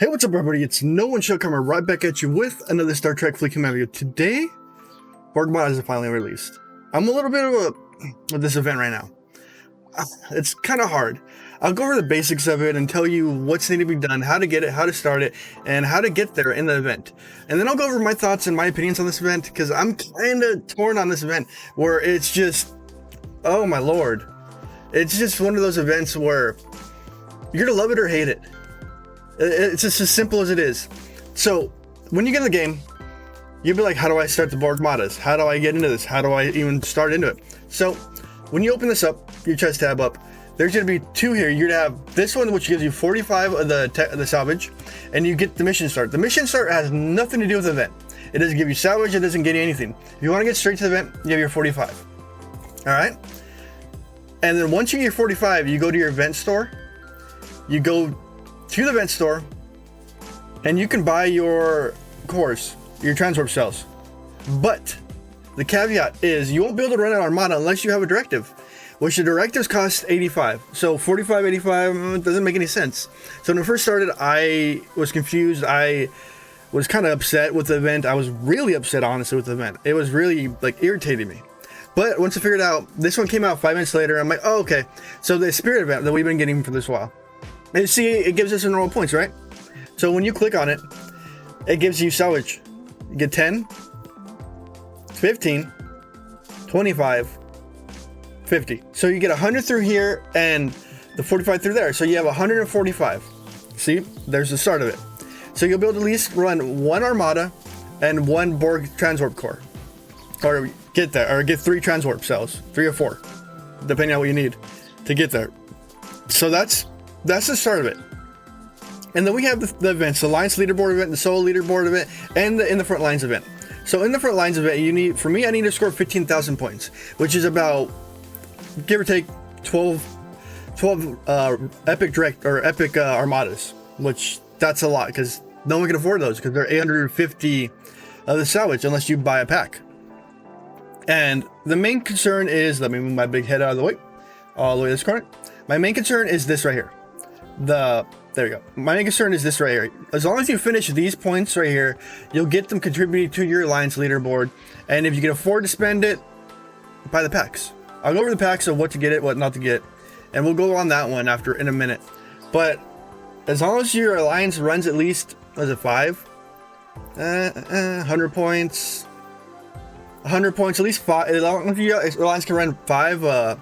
Hey, what's up, everybody? It's No One Shall coming right back at you with another Star Trek Fleet Command video. Today, Borg Armadas are finally released. I'm a little bit of this event right now. It's kind of hard. I'll go over the basics of it and tell you what's needed to be done, how to get it, how to start it, and how to get there in the event. And then I'll go over my thoughts and my opinions on this event, because I'm kind of torn on this event, where it's just, oh my lord. It's just one of those events where you're gonna love it or hate it. It's just as simple as it is. So when you get in the game, you'll be like, how do I start the Borg Armadas? How do I get into this? How do I even start into it? So when you open this up, your chest tab up, there's going to be two here. You're going to have this one, which gives you 45 of the salvage, and you get the mission start. The mission start has nothing to do with the event. It doesn't give you salvage. It doesn't get you anything. If you want to get straight to the event, you have your 45. All right. And then once you get your 45, you go to your event store. You go to the event store, and you can buy your cores, your transwarp cells. But the caveat is you won't be able to run an armada unless you have a directive, which the directives cost 85. So 45, 85 doesn't make any sense. So when it first started, I was confused. I was kind of upset with the event. I was really upset, honestly, with the event. It was really like irritating me. But once I figured out, this one came out 5 minutes later. I'm like, oh, okay. So the spirit event that we've been getting for this while. And you see, it gives us normal points, right? So when you click on it, it gives you salvage. You get 10, 15, 25, 50. So you get 100 through here and the 45 through there. So you have 145. See, there's the start of it. So you'll be able to at least run one armada and one Borg transwarp core. Or get that, or get 3 transwarp cells, 3 or 4, depending on what you need to get there. So that's the start of it. And then we have the events, the Alliance Leaderboard event, the Solo Leaderboard event, and the In the Front Lines event. So in the Front Lines event, you need, for me, I need to score 15,000 points, which is about, give or take, 12 epic armadas, which that's a lot, because no one can afford those, because they're 850 of the salvage, unless you buy a pack. And the main concern is, let me move my big head out of the way, all the way to this corner. My main concern is this right here. There you go. My main concern is this right here. As long as you finish these points right here, you'll get them contributing to your Alliance leaderboard. And if you can afford to spend it, buy the packs. I'll go over the packs of what to get it, what not to get, and we'll go on that one after in a minute. But as long as your Alliance runs at least, was it 5? 100 points. 100 points, at least 5. As long as your Alliance can run 5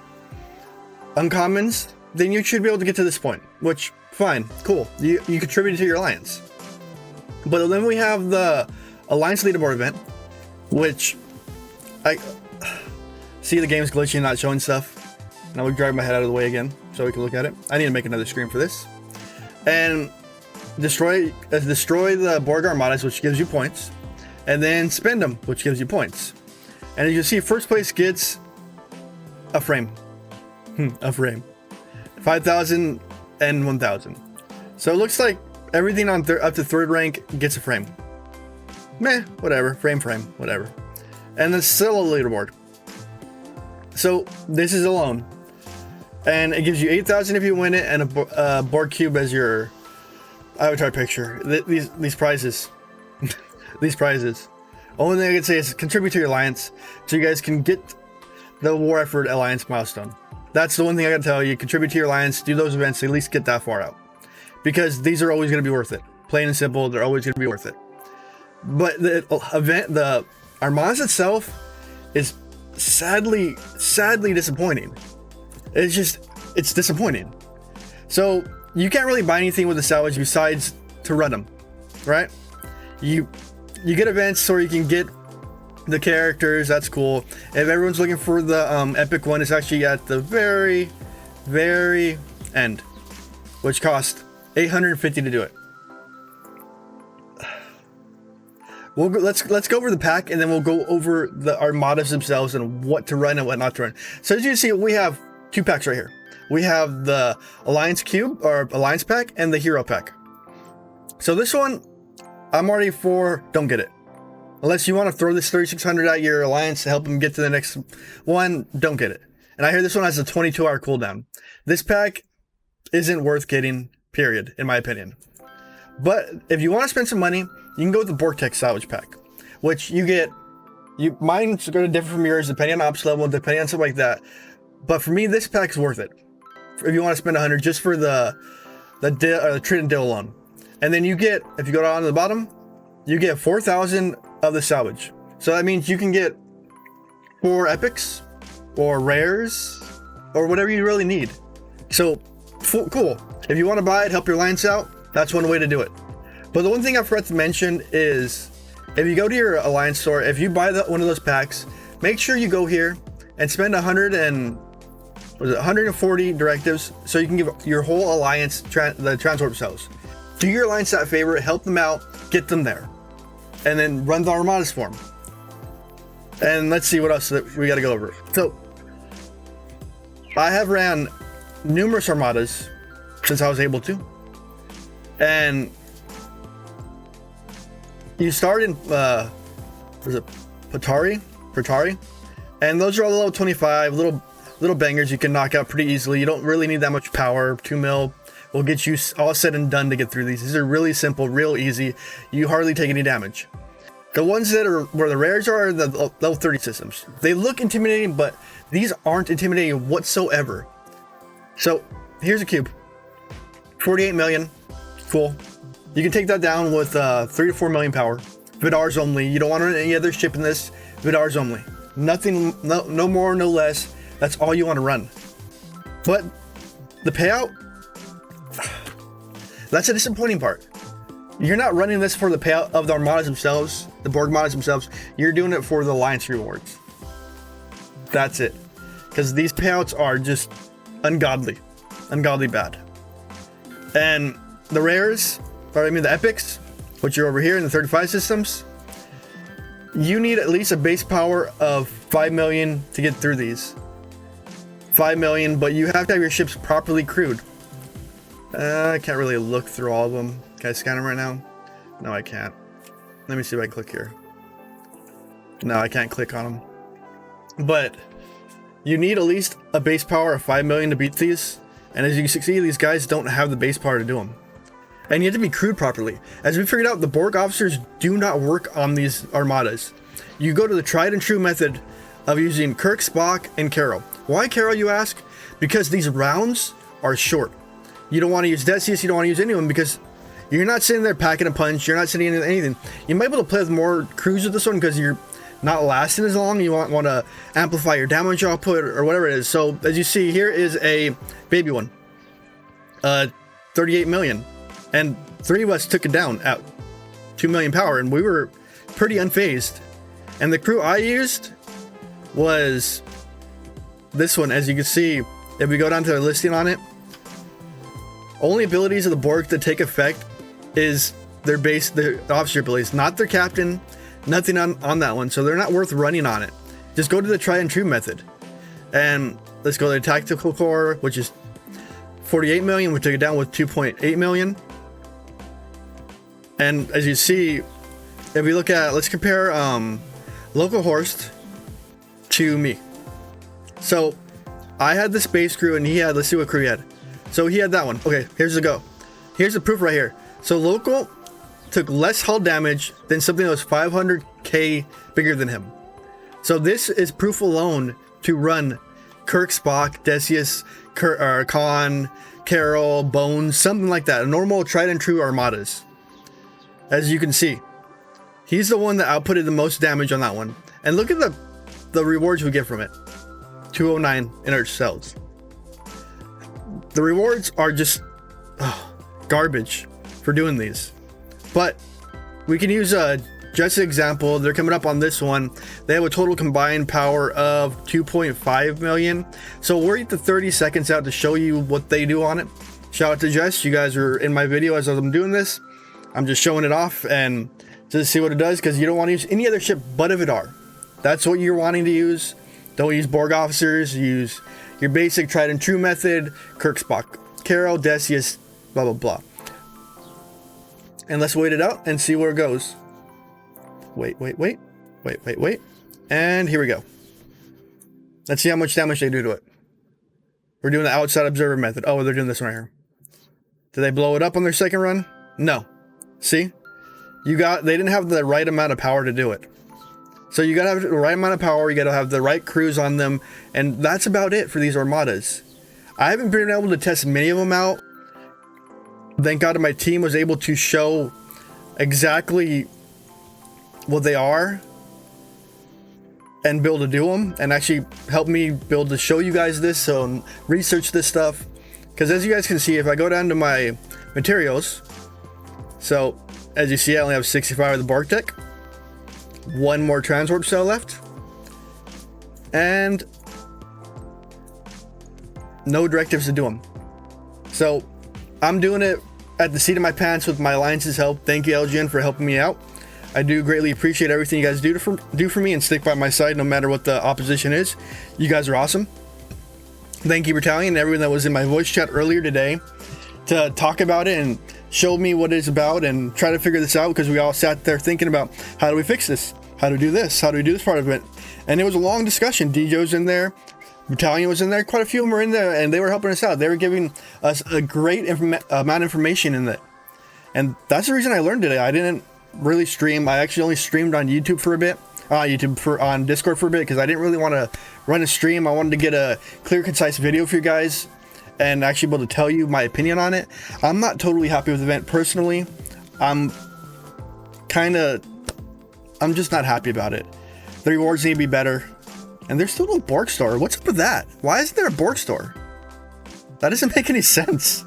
uncommons, then you should be able to get to this point, which, fine, cool. You contributed to your Alliance. But then we have the Alliance Leaderboard event, which I see the game's glitching, not showing stuff. Now we drive my head out of the way again so we can look at it. I need to make another screen for this. And destroy the Borg Armadas, which gives you points, and then spend them, which gives you points. And as you see, first place gets a frame. A frame. 5,000 and 1,000. So it looks like everything on up to 3rd rank gets a frame. Meh, whatever. Frame, whatever. And the Solo leaderboard. So this is alone. And it gives you 8,000 if you win it, and a Borg cube as your avatar picture. These prizes. These prizes. Only thing I can say is contribute to your Alliance so you guys can get the War Effort Alliance milestone. That's the one thing I gotta tell you. Contribute to your Alliance, do those events, at least get that far out. Because these are always gonna be worth it. Plain and simple, they're always gonna be worth it. But the event, the Armadas itself, is sadly disappointing. It's disappointing. So you can't really buy anything with the salvage besides to run them, right? You get events so you can get the characters. That's cool. If everyone's looking for the epic one, it's actually at the very end, which cost 850 to do it. Let's go over the pack, and then we'll go over the armadas themselves and what to run and what not to run. So as you see, we have 2 packs right here. We have the Alliance Cube, or Alliance pack, and the Hero pack. So this one, I'm already for don't get it. Unless you want to throw this 3600 at your Alliance to help them get to the next one, don't get it. And I hear this one has a 22-hour cooldown. This pack isn't worth getting, period, in my opinion. But if you want to spend some money, you can go with the Borg Tech Salvage Pack, which you get. Mine's going to differ from yours depending on ops level, depending on stuff like that. But for me, this pack's worth it. If you want to spend 100 just for the Trident Dill alone. And then you get, if you go down to the bottom, you get 4,000 of the salvage. So that means you can get 4 epics or rares or whatever you really need. So cool. If you want to buy it, help your alliance out, that's one way to do it. But the one thing I forgot to mention is if you go to your alliance store, if you buy one of those packs, make sure you go here and spend 140 directives so you can give your whole alliance the transport cells. Do your alliance that favor, help them out, get them there, and then run the Armadas for them. And let's see what else that we got to go over. So I have ran numerous Armadas since I was able to, and you start in was it Patari, and those are all level 25 little bangers you can knock out pretty easily. You don't really need that much power. 2 mil will get you all said and done to get through these. These are really simple, real easy. You hardly take any damage. The ones that are where the rares are the level 30 systems. They look intimidating, but these aren't intimidating whatsoever. So here's a cube, 48 million, cool. You can take that down with 3 to 4 million power. Vidars only. You don't want to run any other ship in this. Vidars only. Nothing, no more, no less. That's all you want to run. But the payout, that's a disappointing part. You're not running this for the payout of the Armadas themselves, the Borg Armadas themselves. You're doing it for the alliance rewards. That's it. Because these payouts are just ungodly bad. And the rares, or I mean the epics, which are over here in the 35 systems, you need at least a base power of 5 million to get through these. 5 million, but you have to have your ships properly crewed. I can't really look through all of them. Can I scan them right now? No, I can't. Let me see if I can click here. No, I can't click on them. But you need at least a base power of 5 million to beat these. And as you can see, these guys don't have the base power to do them. And you have to be crewed properly. As we figured out, the Borg officers do not work on these armadas. You go to the tried and true method of using Kirk, Spock, and Carol. Why Carol, you ask? Because these rounds are short. You don't want to use Decius, you don't want to use any of them because you're not sitting there packing a punch, you're not sitting in anything. You might be able to play with more crews with this one because you're not lasting as long. You want to amplify your damage output or whatever it is. So as you see, here is a baby one. 38 million. And 3 of us took it down at 2 million power, and we were pretty unfazed. And the crew I used was this one. As you can see, if we go down to the listing on it, only abilities of the Borg that take effect is their officer abilities, not their captain, nothing on that one. So they're not worth running on it. Just go to the try and true method. And let's go to the tactical core, which is 48 million. We took it down with 2.8 million. And as you see, if we look at, let's compare Local Horst to me. So I had the space crew and he had, let's see what crew he had. So he had that one. Okay, here's the go. Here's the proof right here. So Local took less hull damage than something that was 500k bigger than him. So this is proof alone to run Kirk, Spock, Decius, Khan, Carol, Bones, something like that. A normal tried and true armadas. As you can see, he's the one that outputted the most damage on that one. And look at the rewards we get from it. 209 inert cells. The rewards are just garbage for doing these. But we can use just an example. They're coming up on this one. They have a total combined power of 2.5 million. So we're at the 30 seconds out to show you what they do on it. Shout out to Jess. You guys are in my video as I'm doing this. I'm just showing it off and just see what it does, because you don't want to use any other ship but a Vidar. That's what you're wanting to use. Don't use Borg officers. Use your basic tried and true method. Kirk, Spock, Carol, Decius, blah, blah, blah. And let's wait it out and see where it goes. Wait. And here we go. Let's see how much damage they do to it. We're doing the outside observer method. Oh, they're doing this one right here. Did they blow it up on their second run? No. See, they didn't have the right amount of power to do it. So you gotta have the right amount of power, you gotta have the right crews on them, and that's about it for these armadas. I haven't been able to test many of them out. Thank God my team was able to show exactly what they are and be able to do them, and actually help me be able to show you guys this, so research this stuff. Because as you guys can see, if I go down to my materials, so as you see, I only have 65 of the Borg tech, one more transwarp cell left, and no directives to do them. So I'm doing it at the seat of my pants with my alliance's help. Thank you, LGN, for helping me out. I do greatly appreciate everything you guys do for me and stick by my side no matter what the opposition is. You guys are awesome. Thank you, Battalion, and everyone that was in my voice chat earlier today to talk about it and show me what it's about and try to figure this out, because we all sat there thinking about how do we fix this? How do we do this? How do we do this part of it? And it was a long discussion. DJ's in there. Battalion was in there. Quite a few of them were in there, and they were helping us out. They were giving us a great amount of information in it. And that's the reason I learned today. I didn't really stream. I actually only streamed on YouTube for a bit. On Discord for a bit, because I didn't really want to run a stream. I wanted to get a clear, concise video for you guys and actually be able to tell you my opinion on it. I'm not totally happy with the event personally. I'm just not happy about it. The rewards need to be better. And there's still no Borg store. What's up with that? Why isn't there a Borg store? That doesn't make any sense.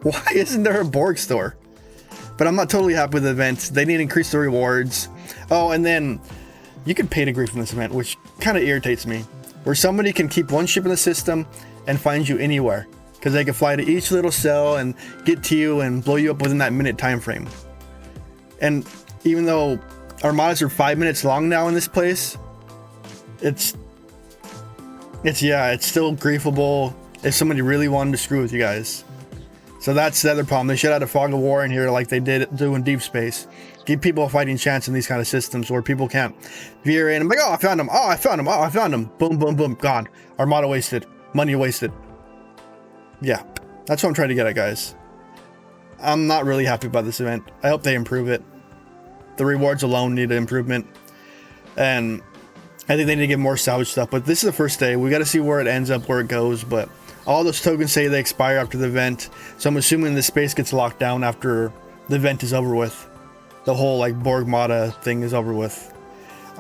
Why isn't there a Borg store? But I'm not totally happy with the event. They need to increase the rewards. Oh, and then you can pay to agree from this event, which kind of irritates me. Where somebody can keep one ship in the system and find you anywhere. Because they can fly to each little cell and get to you and blow you up within that minute time frame. And even though armadas are 5 minutes long now in this place, it's still griefable if somebody really wanted to screw with you guys. So that's the other problem. They should have had a fog of war in here like they do in deep space. Give people a fighting chance in these kind of systems where people can't veer in and be like, oh, I found him. Oh, I found him. Oh, I found him. Boom, boom, boom. Gone. Armada wasted. Money wasted. Yeah, that's what I'm trying to get at, guys. I'm not really happy about this event. I hope they improve it. The rewards alone need an improvement. And I think they need to get more salvage stuff. But this is the first day. We got to see where it ends up, where it goes. But all those tokens say they expire after the event. So I'm assuming the space gets locked down after the event is over with. The whole like Borg Armada thing is over with.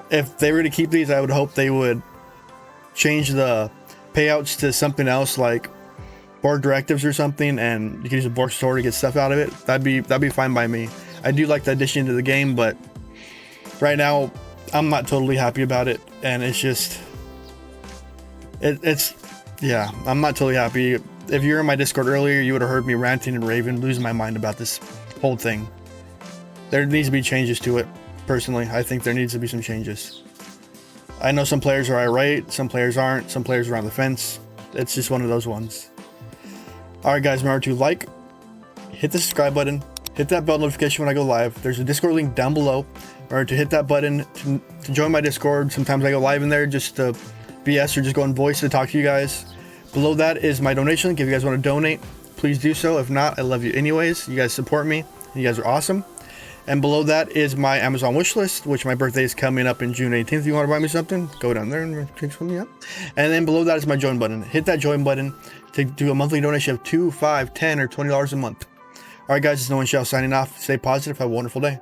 If they were to keep these, I would hope they would change the payouts to something else like Borg directives or something, and you can use a Borg store to get stuff out of it. That'd be fine by me. I do like the addition to the game, but right now I'm not totally happy about it, and it's just yeah, I'm not totally happy. If you were in my Discord earlier, you would have heard me ranting and raving, losing my mind about this whole thing. There needs to be changes to it. Personally, I think there needs to be some changes. I know some players are irate, some players aren't, some players are on the fence. It's just one of those ones. Alright guys, remember to like, hit the subscribe button, hit that bell notification when I go live. There's a Discord link down below. Remember to hit that button to join my Discord. Sometimes I go live in there just to BS or just go in voice to talk to you guys. Below that is my donation link. If you guys want to donate, please do so. If not, I love you anyways. You guys support me. You guys are awesome. And below that is my Amazon wish list, which my birthday is coming up in June 18th. If you want to buy me something, go down there and pick something up. And then below that is my join button. Hit that join button to do a monthly donation of $2, $5, $10, or $20 a month. All right, guys, it's nowonshall signing off. Stay positive. Have a wonderful day.